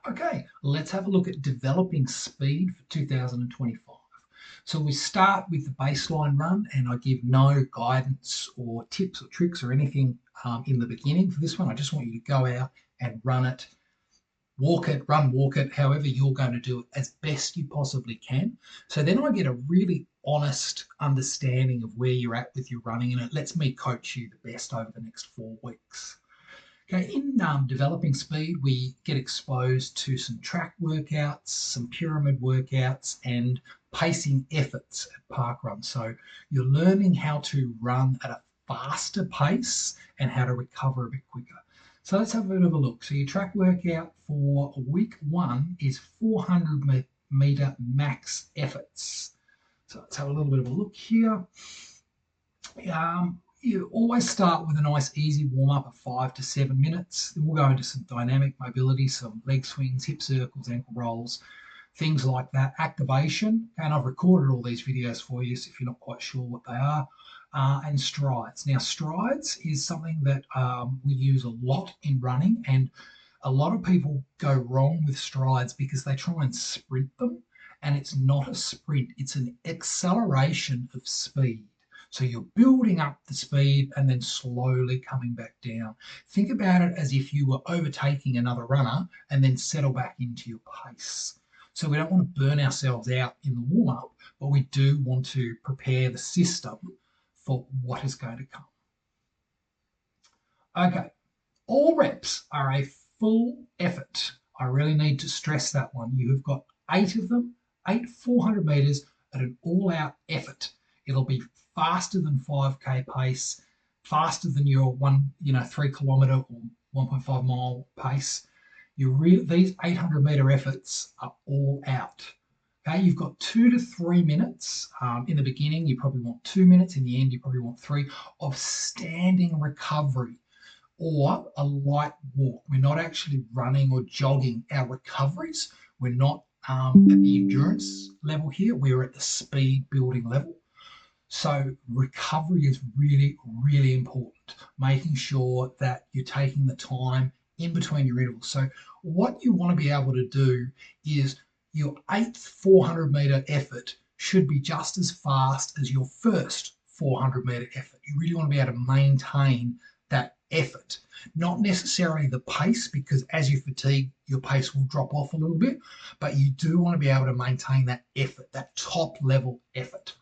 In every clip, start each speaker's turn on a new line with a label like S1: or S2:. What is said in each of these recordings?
S1: Okay, let's have a look at developing speed for 2025. So we start with the baseline run, and I give no guidance or tips or tricks or anything in the beginning for this one. I just want you to go out and run it, walk it, run, walk it, however you're going to do it as best you possibly can. So then I get a really honest understanding of where you're at with your running, and it lets me coach you the best over the next 4 weeks. Okay, in developing speed, we get exposed to some track workouts, some pyramid workouts, and pacing efforts at parkrun. So you're learning how to run at a faster pace and how to recover a bit quicker. So let's have a bit of a look. So your track workout for week 1 is 400 meter max efforts. So let's have a little bit of a look here. You always start with a nice easy warm up of 5 to 7 minutes. Then we'll go into some dynamic mobility, some leg swings, hip circles, ankle rolls, things like that. Activation, and I've recorded all these videos for you, so if you're not quite sure what they are. And strides. Now, strides is something that we use a lot in running, and a lot of people go wrong with strides because they try and sprint them, and it's not a sprint, it's an acceleration of speed. So you're building up the speed and then slowly coming back down. Think about it as if you were overtaking another runner and then settle back into your pace. So we don't want to burn ourselves out in the warm up, but we do want to prepare the system for what is going to come. Okay, all reps are a full effort. I really need to stress that one. You have got 8 of them, 8 400 meters at an all-out effort. It'll be faster than 5K pace, faster than your 3 kilometer or 1.5 mile pace. These 800 meter efforts are all out. Okay, you've got 2 to 3 minutes. In the beginning, you probably want 2 minutes. In the end, you probably want 3 of standing recovery or a light walk. We're not actually running or jogging our recoveries. We're not at the endurance level here. We're at the speed building level. So recovery is really, really important, making sure that you're taking the time in between your intervals. So what you want to be able to do is your 8th 400 meter effort should be just as fast as your first 400 meter effort. You really want to be able to maintain that effort, not necessarily the pace, because as you fatigue, your pace will drop off a little bit, but you do want to be able to maintain that effort, that top level effort.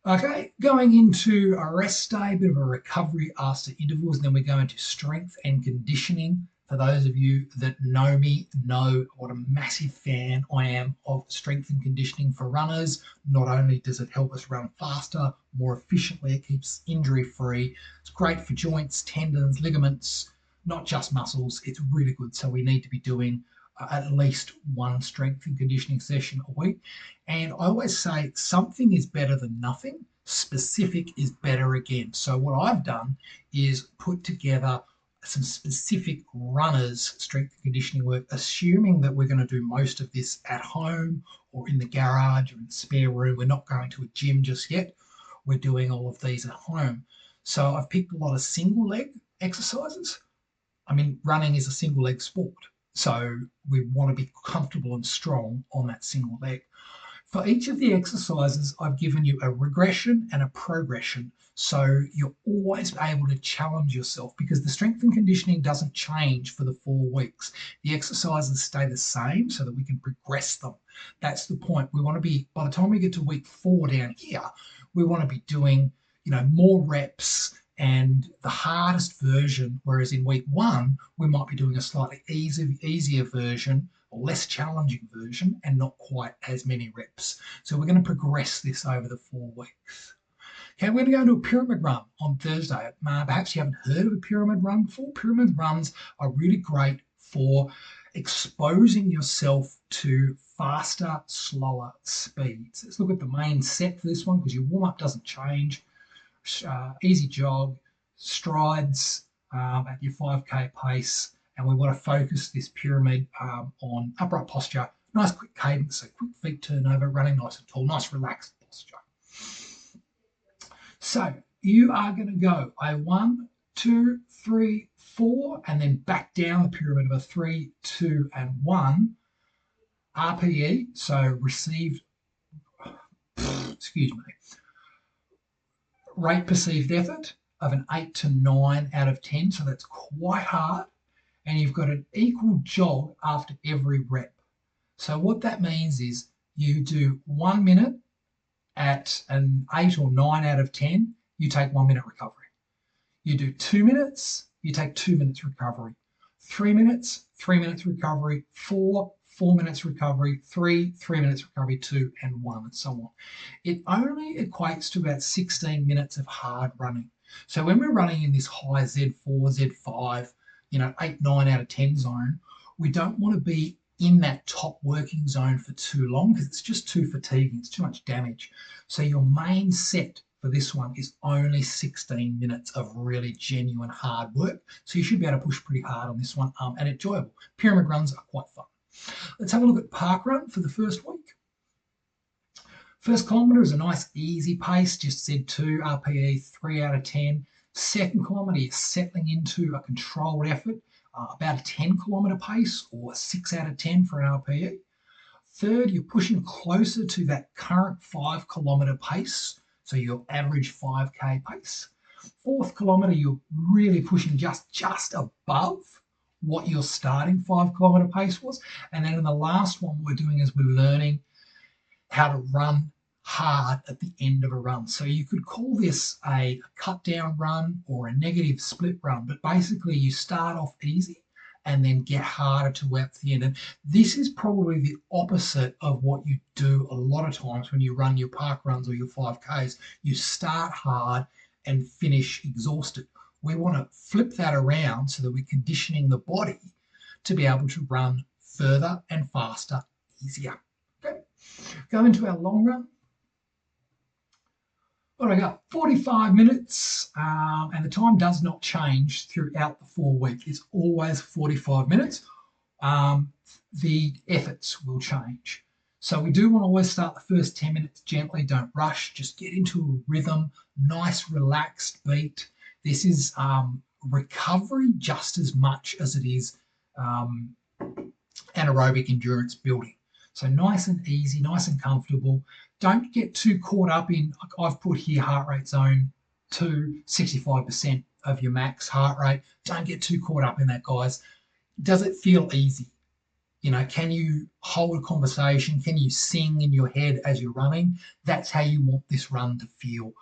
S1: Okay, going into a rest day, a bit of a recovery after intervals, and then we go into strength and conditioning. For those of you that know me, know what a massive fan I am of strength and conditioning for runners. Not only does it help us run faster, more efficiently, it keeps injury free. It's great for joints, tendons, ligaments, not just muscles. It's really good. So we need to be doing at least one strength and conditioning session a week. And I always say something is better than nothing. Specific is better again. So what I've done is put together some specific runners strength and conditioning work, assuming that we're going to do most of this at home or in the garage or in the spare room. We're not going to a gym just yet. We're doing all of these at home. So I've picked a lot of single leg exercises. I mean, running is a single leg sport. So we want to be comfortable and strong on that single leg. For each of the exercises, I've given you a regression and a progression. So you're always able to challenge yourself, because the strength and conditioning doesn't change for the 4 weeks. The exercises stay the same so that we can progress them. That's the point. We want to be, by the time we get to week 4 down here, we want to be doing, more reps and the hardest version, whereas in week 1, we might be doing a slightly easier version or less challenging version and not quite as many reps. So we're going to progress this over the 4 weeks. Okay, we're going to go into a pyramid run on Thursday. Perhaps you haven't heard of a pyramid run before. Pyramid runs are really great for exposing yourself to faster, slower speeds. Let's look at the main set for this one, because your warm-up doesn't change. Easy jog, strides at your 5K pace, and we want to focus this pyramid on upright posture, nice quick cadence, a quick feet turnover, running nice and tall, nice relaxed posture. So you are going to go a 1, 2, 3, 4, and then back down the pyramid of a 3, 2, and 1. RPE, so received, excuse me, rate perceived effort of an 8 to 9 out of 10, so that's quite hard. And you've got an equal jog after every rep. So what that means is you do 1 minute at an 8 or 9 out of 10, you take 1 minute recovery. You do 2 minutes, you take 2 minutes recovery. 3 minutes, 3 minutes recovery. 4, 4 minutes recovery. 3, 3 minutes recovery. 2, and 1, and so on. It only equates to about 16 minutes of hard running. So when we're running in this high Z4, Z5, 8, 9 out of 10 zone, we don't want to be in that top working zone for too long because it's just too fatiguing. It's too much damage. So your main set for this one is only 16 minutes of really genuine hard work. So you should be able to push pretty hard on this one and enjoyable. Pyramid runs are quite fun. Let's have a look at park run for the first week. First kilometre is a nice easy pace, just Z2, RPE 3 out of 10. Second kilometre, you're settling into a controlled effort, about a 10 kilometre pace or 6 out of 10 for an RPE. Third, you're pushing closer to that current 5 kilometre pace, so your average 5K pace. Fourth kilometre, you're really pushing just above what your starting 5 kilometre pace was. And then in the last one, what we're doing is we're learning how to run hard at the end of a run. So you could call this a cut down run or a negative split run, but basically you start off easy and then get harder towards the end. And this is probably the opposite of what you do a lot of times when you run your park runs or your 5Ks. You start hard and finish exhausted. We want to flip that around so that we're conditioning the body to be able to run further and faster, easier. Okay, go into our long run. What do I got? 45 minutes, and the time does not change throughout the 4 weeks. It's always 45 minutes. The efforts will change. So we do want to always start the first 10 minutes gently. Don't rush. Just get into a rhythm, nice relaxed beat. This is recovery just as much as it is anaerobic endurance building. So nice and easy, nice and comfortable. Don't get too caught up in, I've put here heart rate zone 2, 65% of your max heart rate. Don't get too caught up in that, guys. Does it feel easy? Can you hold a conversation? Can you sing in your head as you're running? That's how you want this run to feel.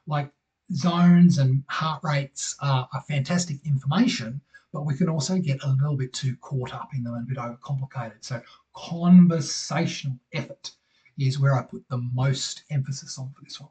S1: Like zones and heart rates are fantastic information, but we can also get a little bit too caught up in them and a bit overcomplicated. So conversational effort is where I put the most emphasis on for this one.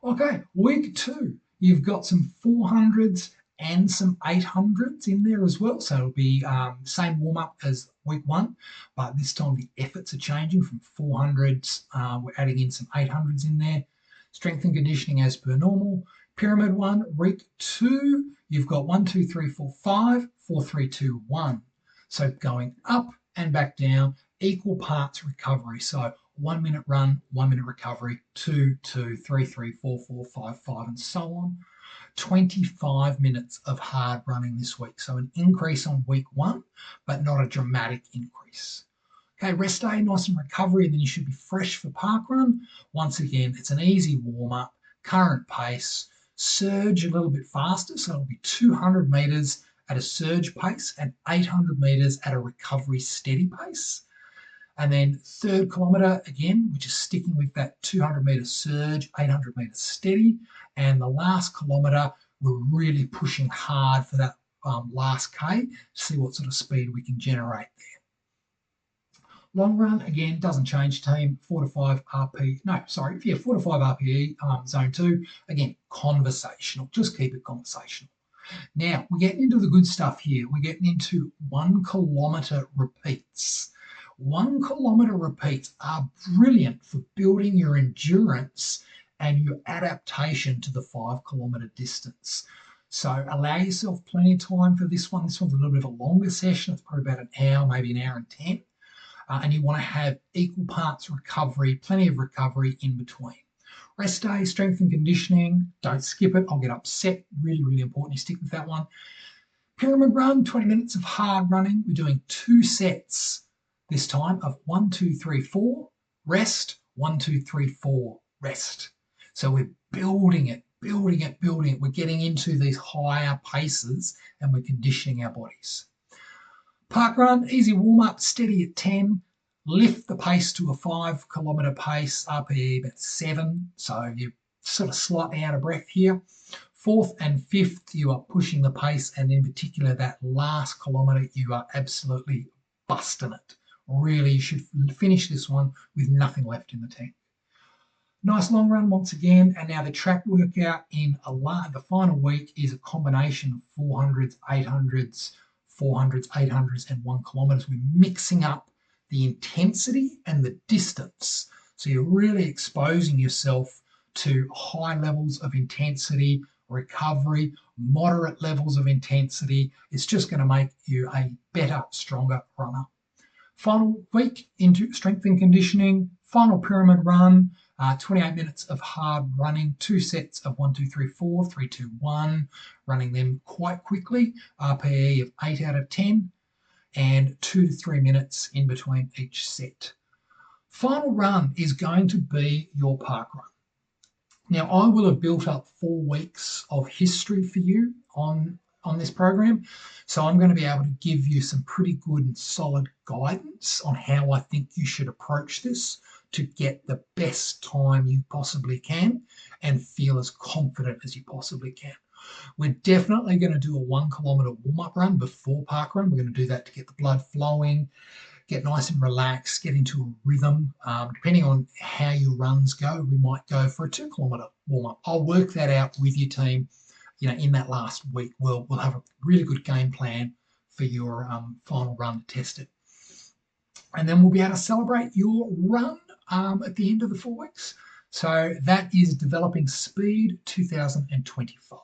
S1: Okay, week 2, you've got some 400s and some 800s in there as well. So it'll be same warm up as week 1, but this time the efforts are changing from 400s. We're adding in some 800s in there. Strength and conditioning as per normal. Pyramid 1, week 2, you've got 1, 2, 3, 4, 5, 4, 3, 2, 1. So going up and back down, equal parts recovery. So 1 minute run, 1 minute recovery, 2, 2, 3, 3, 4, 4, 5, 5, and so on. 25 minutes of hard running this week. So an increase on week 1, but not a dramatic increase. Okay, rest day, nice and recovery, and then you should be fresh for park run. Once again, it's an easy warm up, current pace, surge a little bit faster. So it'll be 200 meters at a surge pace and 800 meters at a recovery steady pace. And then third kilometre, again, we're just sticking with that 200 metre surge, 800 metre steady. And the last kilometre, we're really pushing hard for that last K to see what sort of speed we can generate there. Long run, again, doesn't change team, 4 to 5 RP, 4 to 5 RPE, zone 2. Again, conversational, just keep it conversational. Now, we're getting into the good stuff here. We're getting into 1 kilometre repeats. 1 kilometre repeats are brilliant for building your endurance and your adaptation to the 5 kilometre distance. So allow yourself plenty of time for this one. This one's a little bit of a longer session. It's probably about an hour, maybe an hour and 10. And you want to have equal parts recovery, plenty of recovery in between. Rest day, strength and conditioning, don't skip it. I'll get upset. Really, really important you stick with that one. Pyramid run, 20 minutes of hard running. We're doing 2 sets this time of 1, 2, 3, 4, rest, 1, 2, 3, 4, rest. So we're building it, building it, building it. We're getting into these higher paces and we're conditioning our bodies. Park run, easy warm up, steady at 10. Lift the pace to a 5 kilometre pace, RPE about 7. So you're sort of slightly out of breath here. 4th and 5th, you are pushing the pace, and in particular, that last kilometre, you are absolutely busting it. Really, you should finish this one with nothing left in the tank. Nice long run once again, and now the track workout in the final week is a combination of 400s, 800s, 400s, 800s, and 1 kilometres. We're mixing up the intensity and the distance. So you're really exposing yourself to high levels of intensity, recovery, moderate levels of intensity. It's just going to make you a better, stronger runner. Final week into strength and conditioning, final pyramid run, 28 minutes of hard running, 2 sets of 1, 2, 3, 4, 3, 2, 1, running them quite quickly, RPE of 8 out of 10, and 2 to 3 minutes in between each set. Final run is going to be your park run. Now, I will have built up 4 weeks of history for you on this program, so I'm going to be able to give you some pretty good and solid guidance on how I think you should approach this to get the best time you possibly can and feel as confident as you possibly can. We're definitely going to do a 1 kilometre warm-up run before park run. We're going to do that to get the blood flowing, get nice and relaxed, get into a rhythm. Depending on how your runs go, we might go for a 2 kilometre warm-up. I'll work that out with your team. In that last week, we'll have a really good game plan for your final run to test it. And then we'll be able to celebrate your run at the end of the 4 weeks. So that is Developing Speed 2025.